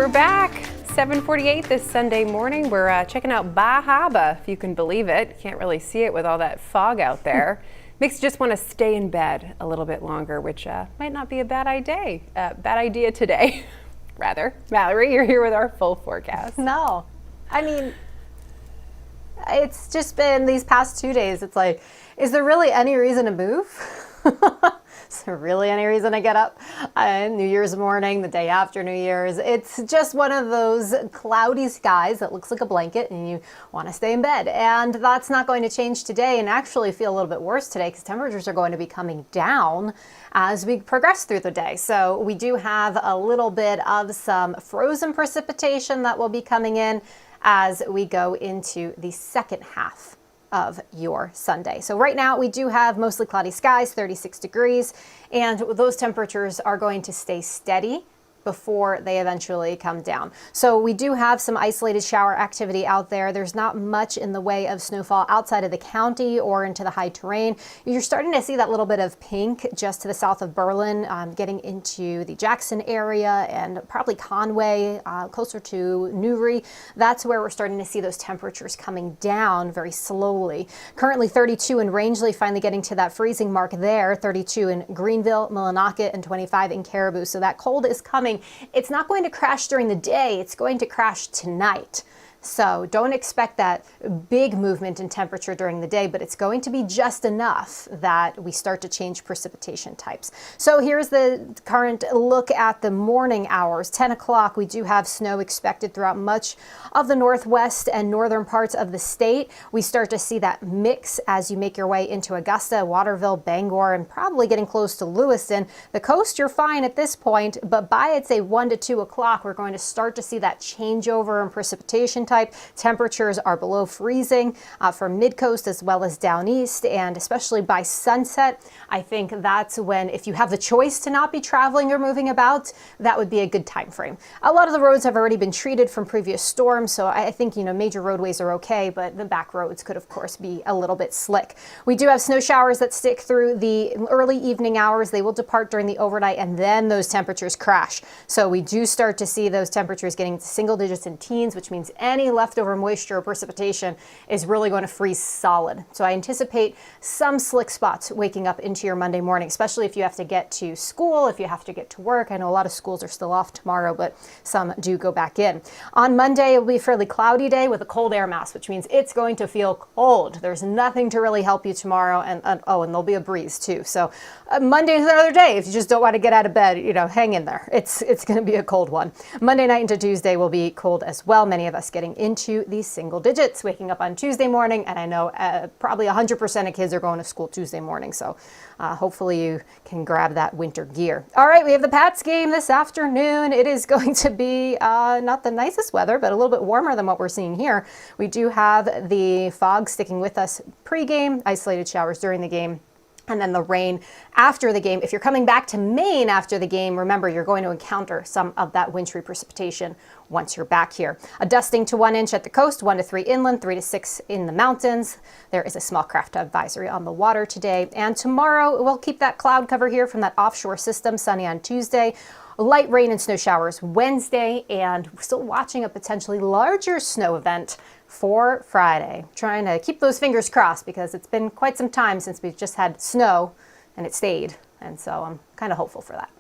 We're back, 7:48 this Sunday morning. We're checking out Bahaba, if you can believe it. Can't really see it with all that fog out there. Makes you just want to stay in bed a little bit longer, which might not be a bad idea today. Rather, Mallory, you're here with our full forecast. No, I mean, it's just been these past 2 days. It's like, is there really any reason to move? Is there really any reason to get up New Year's morning, the day after New Year's? It's just one of those cloudy skies that looks like a blanket and you want to stay in bed. And that's not going to change today and actually feel a little bit worse today because temperatures are going to be coming down as we progress through the day. So we do have a little bit of some frozen precipitation that will be coming in as we go into the second half of your Sunday. So right now we do have mostly cloudy skies, 36 degrees, and those temperatures are going to stay steady before they eventually come down. So we do have some isolated shower activity out there. There's not much in the way of snowfall outside of the county or into the high terrain. You're starting to see that little bit of pink just to the south of Berlin, getting into the Jackson area and probably Conway, closer to Newry. That's where we're starting to see those temperatures coming down very slowly. Currently 32 in Rangeley, finally getting to that freezing mark there, 32 in Greenville, Millinocket, and 25 in Caribou. So that cold is coming. It's not going to crash during the day, it's going to crash tonight. So don't expect that big movement in temperature during the day, but it's going to be just enough that we start to change precipitation types. So here's the current look at the morning hours. 10 o'clock, we do have snow expected throughout much of the northwest and northern parts of the state. We start to see that mix as you make your way into Augusta, Waterville, Bangor, and probably getting close to Lewiston. The coast, you're fine at this point, but by, I'd say, 1 to 2 o'clock, we're going to start to see that changeover in precipitation type. Temperatures are below freezing from mid-coast as well as down east, and especially by sunset, I think that's when, if you have the choice to not be traveling or moving about, that would be a good time frame. A lot of the roads have already been treated from previous storms, so I think, major roadways are okay, but the back roads could, of course, be a little bit slick. We do have snow showers that stick through the early evening hours. They will depart during the overnight, and then those temperatures crash. So we do start to see those temperatures getting to single digits and teens, which means any leftover moisture or precipitation is really going to freeze solid. So I anticipate some slick spots waking up into your Monday morning, especially if you have to get to school, if you have to get to work. I know a lot of schools are still off tomorrow, but some do go back in. On Monday, it will be a fairly cloudy day with a cold air mass, which means it's going to feel cold. There's nothing to really help you tomorrow, and there'll be a breeze too. So Monday is another day. If you just don't want to get out of bed, hang in there. It's going to be a cold one. Monday night into Tuesday will be cold as well. Many of us getting into these single digits, waking up on Tuesday morning, and I know probably 100% of kids are going to school Tuesday morning, so hopefully you can grab that winter gear. All right, we have the Pats game this afternoon. It is going to be not the nicest weather, but a little bit warmer than what we're seeing here. We do have the fog sticking with us pre-game, isolated showers during the game, and then the rain after the game. If you're coming back to Maine after the game, remember you're going to encounter some of that wintry precipitation once you're back here. A dusting to 1 inch at the coast, 1 to 3 inland, 3 to 6 in the mountains. There is a small craft advisory on the water today. And tomorrow we'll keep that cloud cover here from that offshore system, sunny on Tuesday. Light rain and snow showers Wednesday, and we're still watching a potentially larger snow event for Friday. Trying to keep those fingers crossed because it's been quite some time since we've just had snow and it stayed. And so I'm kind of hopeful for that.